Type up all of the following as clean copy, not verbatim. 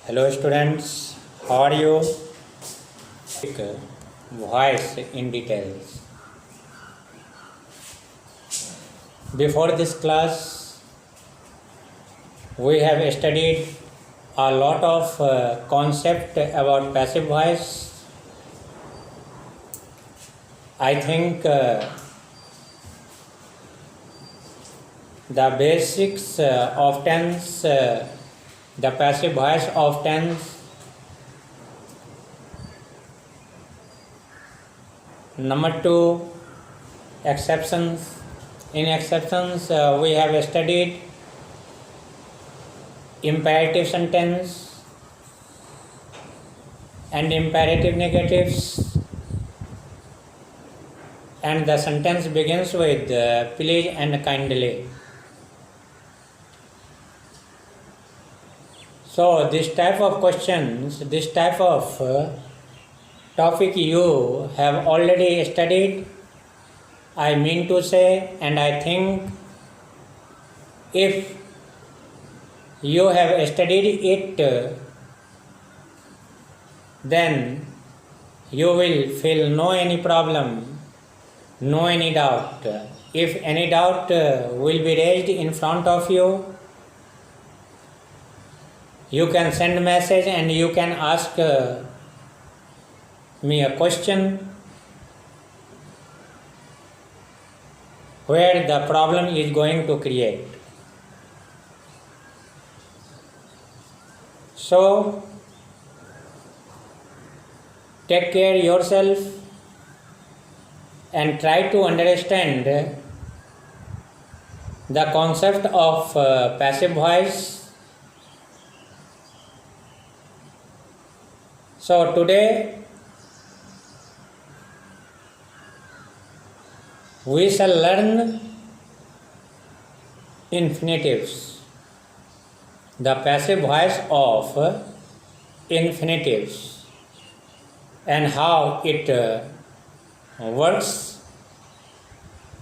Hello students, how are you? Voice in details. Before this class, we have studied a lot of concept about passive voice. I think the basics of tense, the passive voice of tense. Number 2, exceptions. In exceptions, we have studied imperative sentence and imperative negatives, and the sentence begins with please and kindly. So this type of questions, this type of topic you have already studied, I mean to say, and I think if you have studied it, then you will feel no any problem, no any doubt. If any doubt will be raised in front of you, you can send a message and you can ask me a question where the problem is going to create. So, take care yourself and try to understand the concept of passive voice. So today we shall learn infinitives, the passive voice of infinitives, and how it works,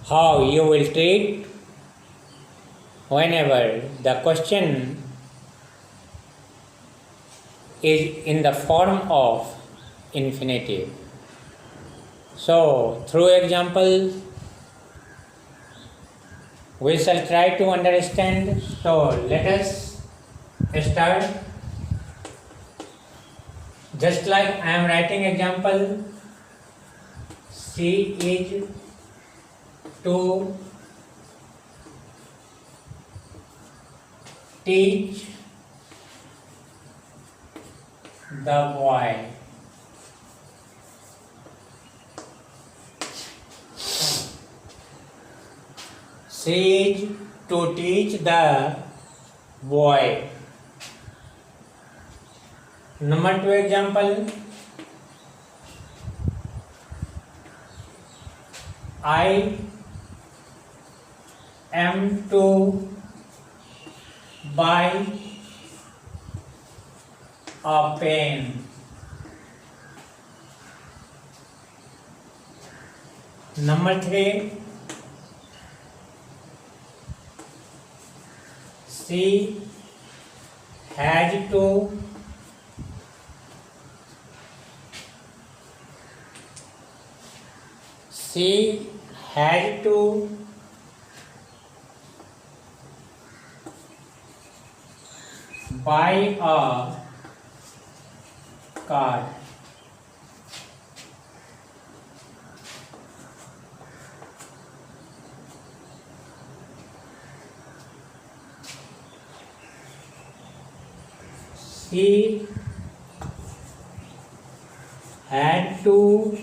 how you will treat whenever the question is in the form of infinitive. So, through examples, we shall try to understand. So, let us start. Just like I am writing example, she is to teach the boy. She is to teach the boy. Number 2 example, I am to buy a pen. Number 3, she has to buy a car. She had to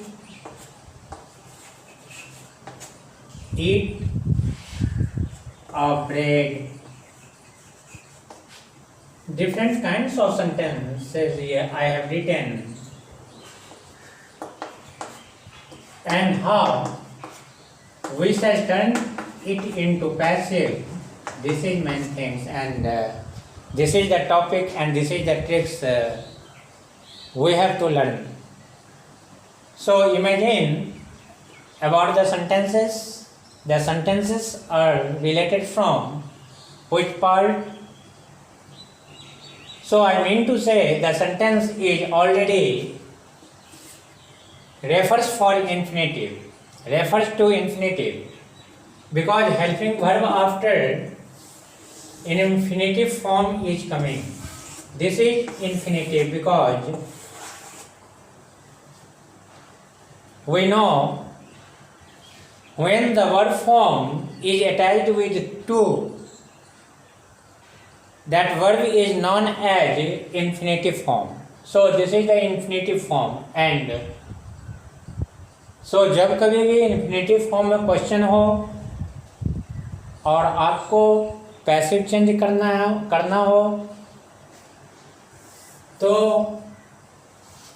eat a bread. Different kinds of sentences here I have written, and how we shall turn it into passive. This is main things, and this is the topic, and this is the tricks we have to learn. So imagine about the sentences. The sentences are related from which part? So I mean to say the sentence is already refers for infinitive, refers to infinitive, because helping verb after in infinitive form is coming. This is infinitive because we know when the verb form is attached with to, that verb is known as infinitive form. So this is the infinitive form. And so जब कभी भी infinitive form में question हो और आपको passive change करना हो तो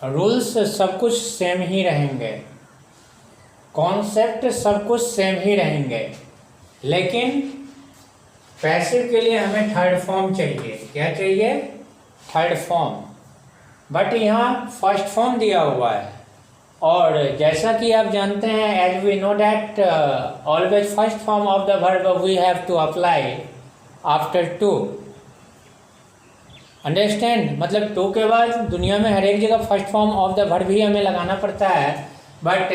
रूल्स सब कुछ सेम ही रहेंगे, कॉन्सेप्ट सब कुछ सेम ही रहेंगे, लेकिन पैसिव के लिए हमें थर्ड फॉर्म चाहिए. क्या चाहिए? Third form. बट यहाँ फर्स्ट फॉर्म दिया हुआ है, और जैसा कि आप जानते हैं, as we know that always first form of the verb we have to apply after to. Understand? मतलब टू के बाद दुनिया में हर एक जगह first form of the verb ही हमें लगाना पड़ता है, but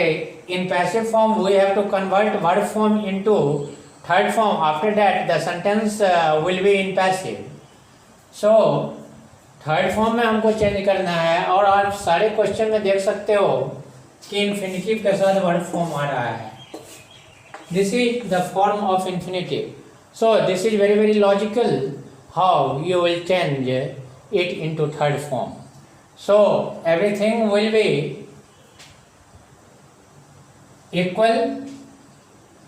in passive form we have to convert verb form into third form. After that the sentence will be in passive. So third form में हमको चेंज करना है. और आप सारे क्वेश्चन में देख सकते हो कि इन्फिनिटिव के साथ वर्ब फॉर्म आ रहा है. This is the form of infinitive. So this is very very logical how you will change it into third form. So everything will be equal.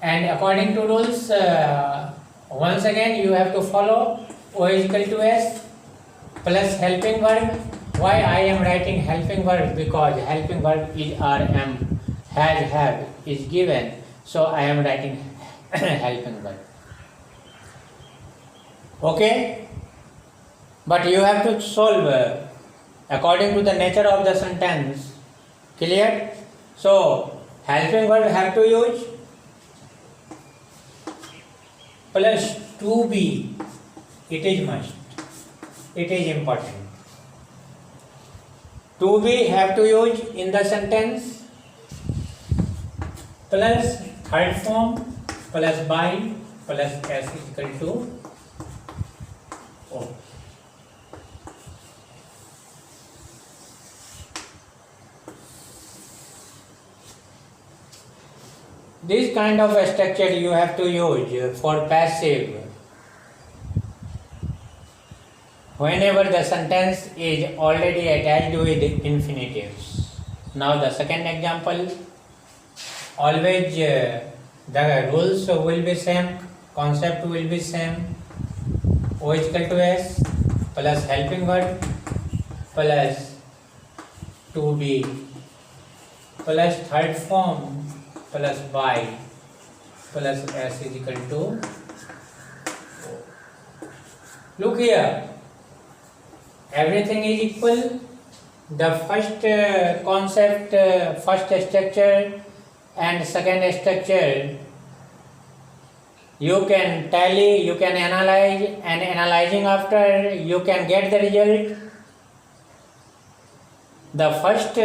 And according to rules, once again you have to follow O is equal to S plus helping verb. Why I am writing helping verb? Because helping verb is RM, has, have is given. So I am writing helping verb. Okay? But you have to solve according to the nature of the sentence. Clear? So helping verb have to use plus to be. It is must, it is important. To be have to use in the sentence, plus third form plus by plus s is equal to O. This kind of a structure you have to use for passive whenever the sentence is already attached with infinitives. Now the second example, always the rules will be same, concept will be same. O is equal to S plus helping verb plus to be plus third form plus by plus s is equal to O. Look here, everything is equal. The first concept, first structure and second structure you can tally, you can analyze, and analyzing after you can get the result. The first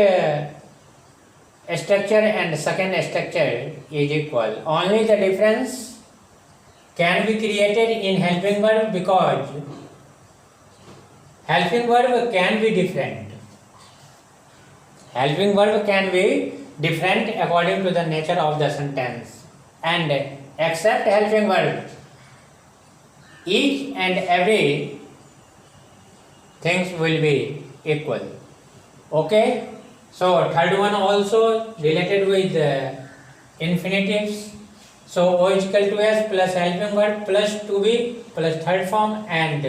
structure and second structure is equal. Only the difference can be created in helping verb, because helping verb can be different. Helping verb can be different according to the nature of the sentence, and except helping verb, each and every things will be equal. Okay? So third one also related with infinitives. So O is equal to S plus helping verb plus to be plus third form, and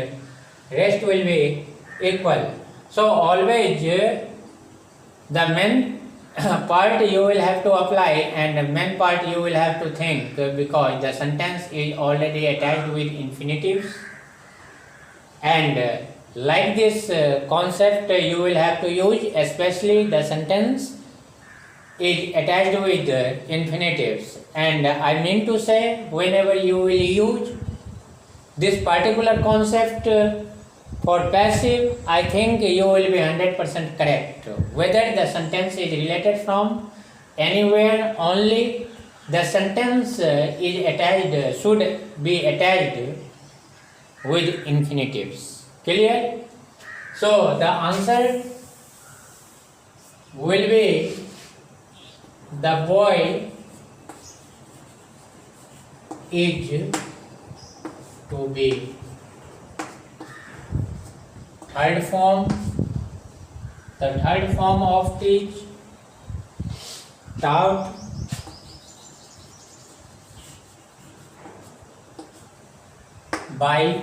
rest will be equal. So always the main part you will have to apply, and the main part you will have to think, because the sentence is already attached with infinitives, and like this concept you will have to use, especially the sentence is attached with infinitives. And I mean to say, whenever you will use this particular concept For passive, I think you will be 100% correct. Whether the sentence is related from anywhere, only the sentence is attached, should be attached with infinitives. Clear? So the answer will be the boy is to be. Third form, the third form of teach, taught, by,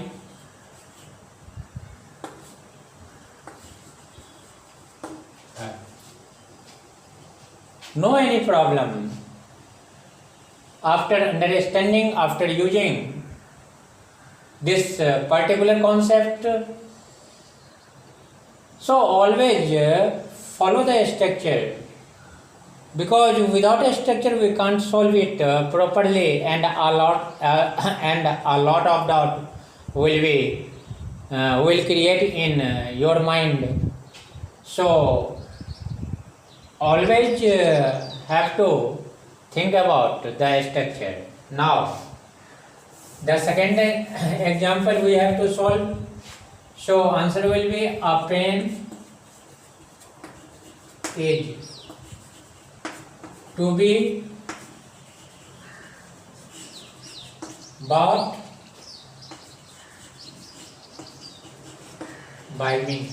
no any problem. After understanding, after using this particular concept, so always follow the structure, because without a structure we can't solve it properly, and a lot of doubt will create in your mind. So always have to think about the structure. Now the second example we have to solve. So answer will be a pen is to be bought by me.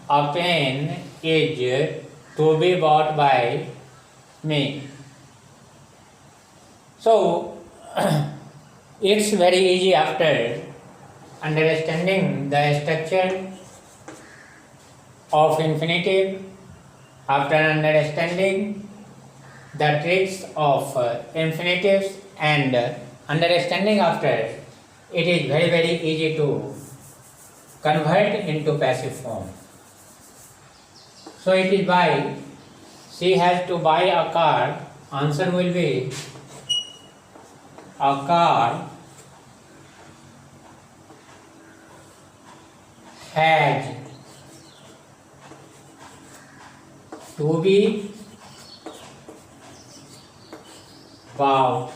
A pen is to be bought by me. So it's very easy after understanding the structure of infinitive, after understanding the tricks of infinitives, and understanding after, it is very easy to convert into passive form. So it is by she has to buy a car. Answer will be a car has to be bought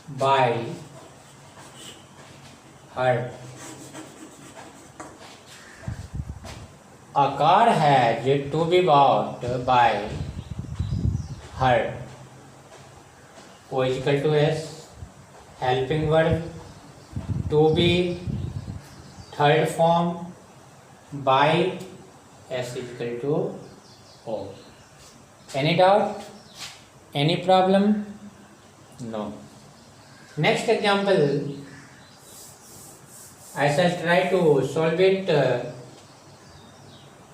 by her. A car has to be bought by her. O is equal to S, helping verb, to be, third form, by, S is equal to O. Any doubt? Any problem? No. Next example, I shall try to solve it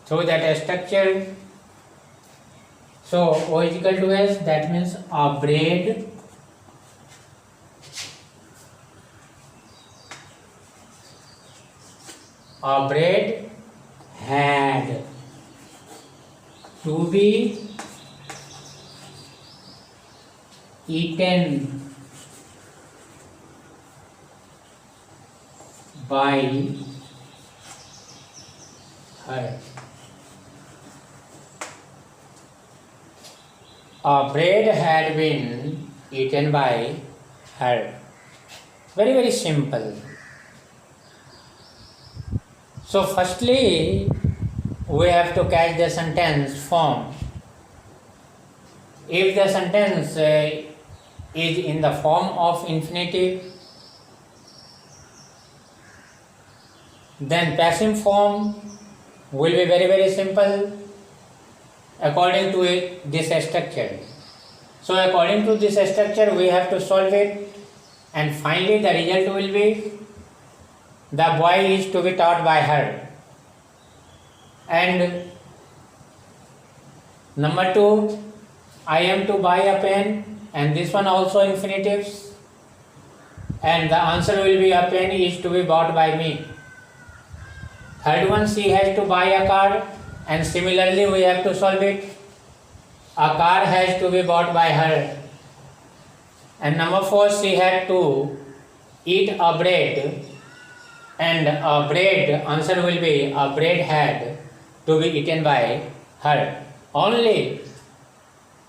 through that structure. So O is equal to S, that means a bread had to be eaten by her. A bread had been eaten by her. Very simple. So firstly, we have to catch the sentence form. If the sentence is in the form of infinitive, then passive form will be very simple according to this structure. So according to this structure, we have to solve it, and finally the result will be the boy is to be taught by her. And number 2, I am to buy a pen, and this one also infinitives, and the answer will be a pen is to be bought by me. Third one, she has to buy a car, and similarly we have to solve it. A car has to be bought by her. And number 4, she had to eat a bread, and a bread, answer will be a bread had to be eaten by her. Only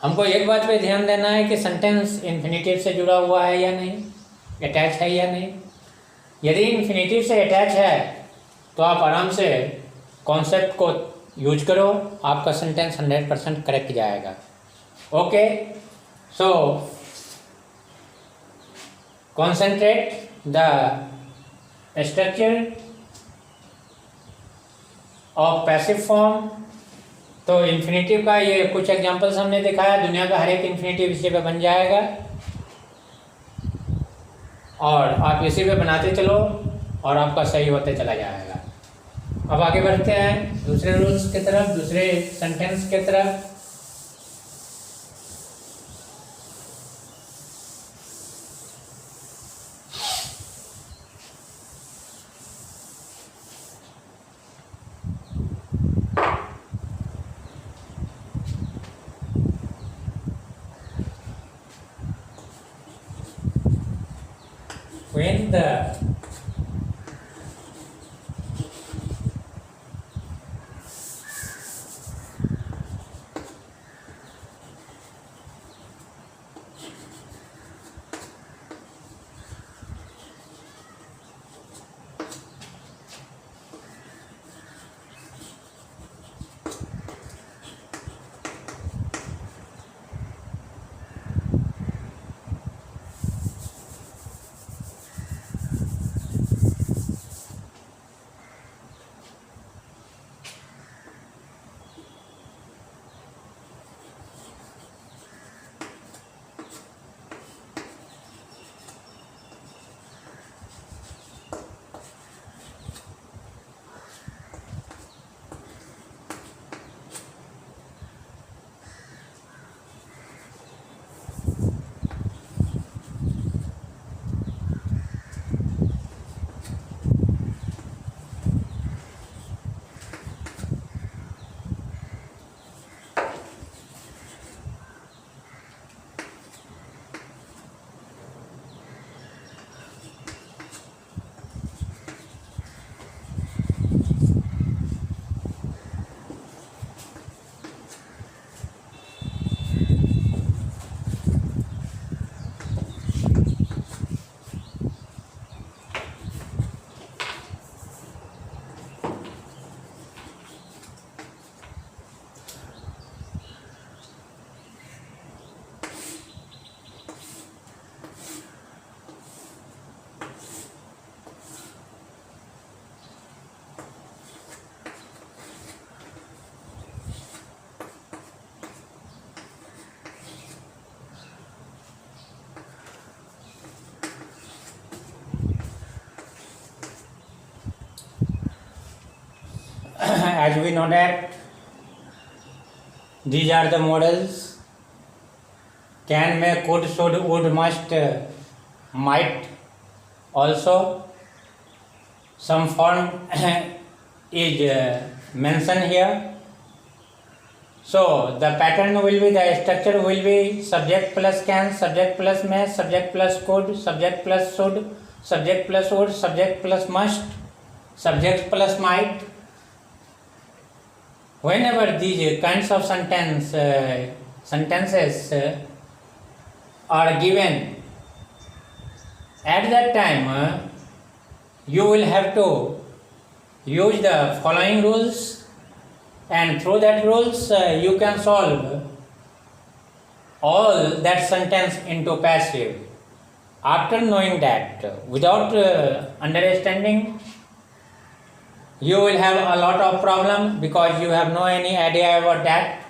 हमको एक बात पे ध्यान देना है कि sentence infinitive से जुड़ा हुआ है या नहीं, अटैच है या नहीं. यदि इन्फिनेटिव से अटैच है तो आप आराम से कॉन्सेप्ट को यूज करो, आपका सेंटेंस 100% करेक्ट जाएगा. Okay, so concentrate the structure of passive form. तो इन्फिनेटिव का ये कुछ एग्जांपल्स हमने दिखाया. दुनिया का हर एक इन्फिनेटिव इसी पे बन जाएगा और आप इसी पे बनाते चलो और आपका सही होते चला जाएगा. अब आगे बढ़ते हैं दूसरे रूल्स की तरफ, दूसरे सेंटेंस की तरफ. When the as we know that these are the models: can, may, could, should, would, must, might. Also some form is mentioned here. So the pattern will be, the structure will be subject plus can, subject plus may, subject plus could, subject plus should, subject plus would, subject plus must, subject plus might. Whenever these kinds of sentences are given, at that time you will have to use the following rules, and through that rules you can solve all that sentence into passive. After knowing that, without understanding, you will have a lot of problem because you have no any idea about that.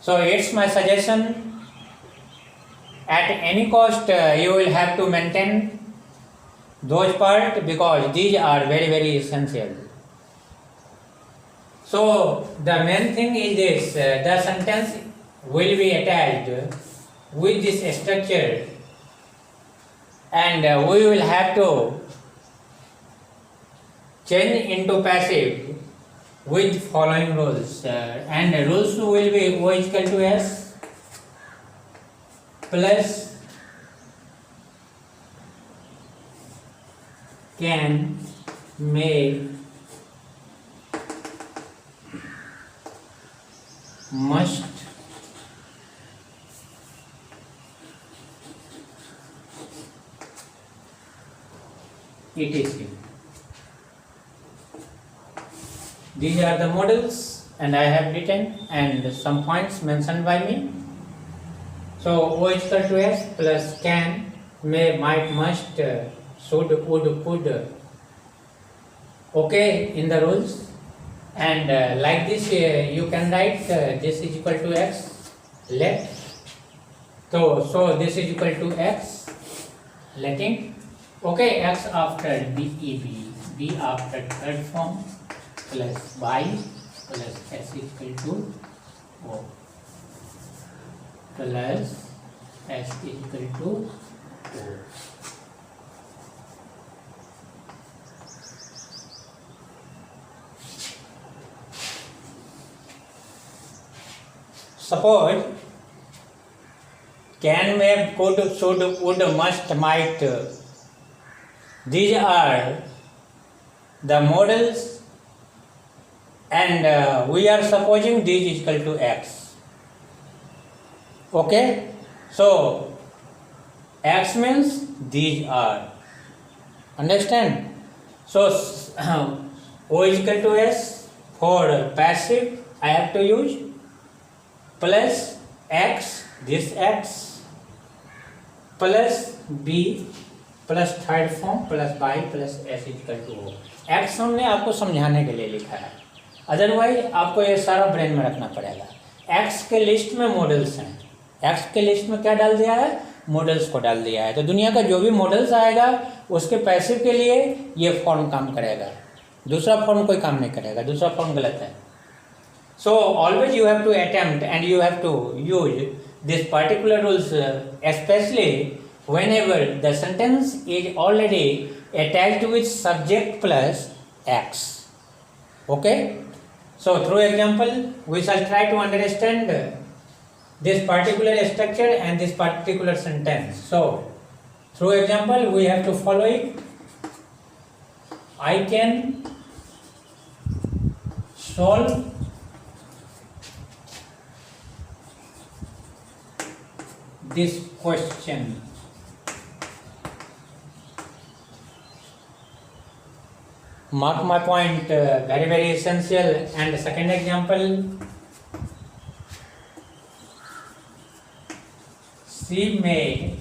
So it's my suggestion, at any cost you will have to maintain those parts because these are very, very essential. So the main thing is this: the sentence will be attached with this structure, and we will have to change into passive with following rules, and the rules will be O is equal to S plus can, may, must, etc. These are the models and I have written and some points mentioned by me. So O is equal to S plus can, may, might, must, should, would, could, okay in the rules. And like this you can write this is equal to X, let. So this is equal to X, letting, okay, X after BEB, B after third form, plus Y plus S is equal to O, plus S is equal to O. Suppose can, may, could, should, would, must, might, these are the models, and we are supposing these is equal to X. Okay, so X means these are, understand? So O is equal to S for passive I have to use, plus X, this X, plus B plus third form plus by plus S equal to O. X हमने आपको समझाने के लिए लिखा है, otherwise आपको ये सारा ब्रेन में रखना पड़ेगा। एक्स के लिस्ट में मॉडल्स हैं, एक्स के लिस्ट में क्या डाल दिया है, मॉडल्स को डाल दिया है। तो दुनिया का जो भी मॉडल्स आएगा उसके पैसिव के लिए ये फॉर्म काम करेगा, दूसरा फॉर्म कोई काम नहीं करेगा, दूसरा फॉर्म गलत है। So always you have to attempt and you have to use this particular rules, especially whenever the sentence is already attached with subject plus X. Okay? So through example we shall try to understand this particular structure and this particular sentence. So through example we have to follow it. I can solve this question. Mark my point, very very essential. And the second example, she may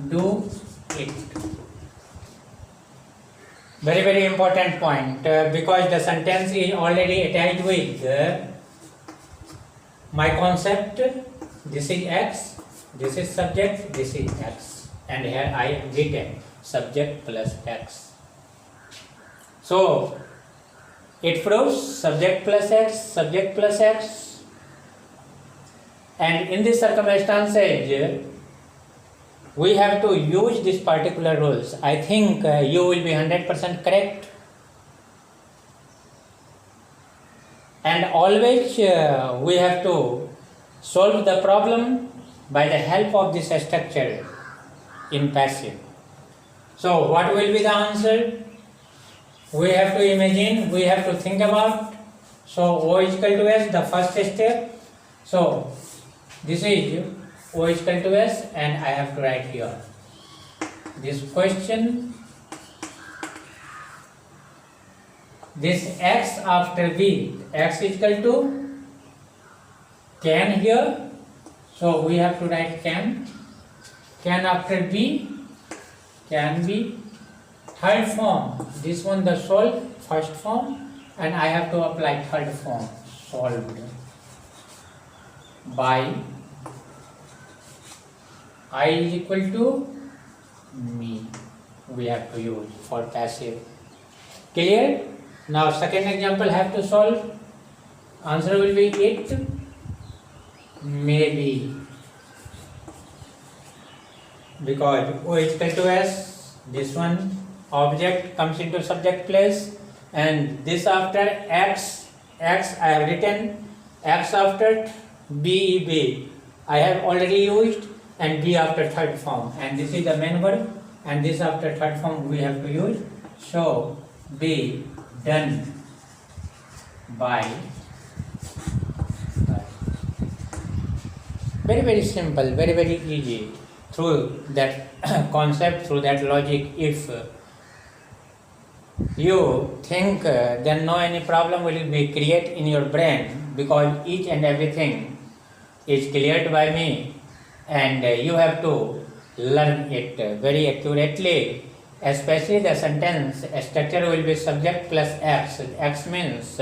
do it. Very very important point, because the sentence is already attached with my concept. This is X, this is subject, this is X, and here I have written subject plus X. So it proves subject plus X, subject plus X, and in this circumstances we have to use this particular rules. I think you will be 100% correct, and always we have to solve the problem by the help of this structure in passive. So what will be the answer? We have to imagine, we have to think about. So O is equal to S, the first step. So this is O is equal to S, and I have to write here this question, this X after B, X is equal to can here, so we have to write can after B, can be third form, this one the solve first form, and I have to apply third form, solved by I is equal to me, we have to use for passive. Clear? Now second example have to solve, answer will be it maybe, because O is equal to S, this one object comes into subject place, and this after X, X I have written, X after B, I have already used, and B after third form, and this is the main word and this after third form we have to use. So be done by. Very, very simple, very, very easy. Through that concept, through that logic, if you think then no any problem will be create in your brain, because each and everything is cleared by me, and you have to learn it very accurately. Especially the sentence structure will be subject plus x. X means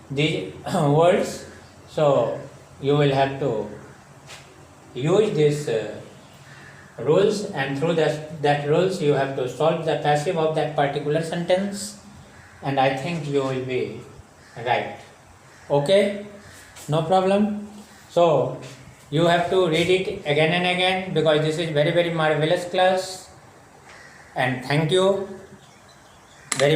these words, so you will have to use these rules, and through that rules you have to solve the passive of that particular sentence, and I think you will be right. Okay, no problem. So you have to read it again and again, because this is very, very marvelous class, and thank you very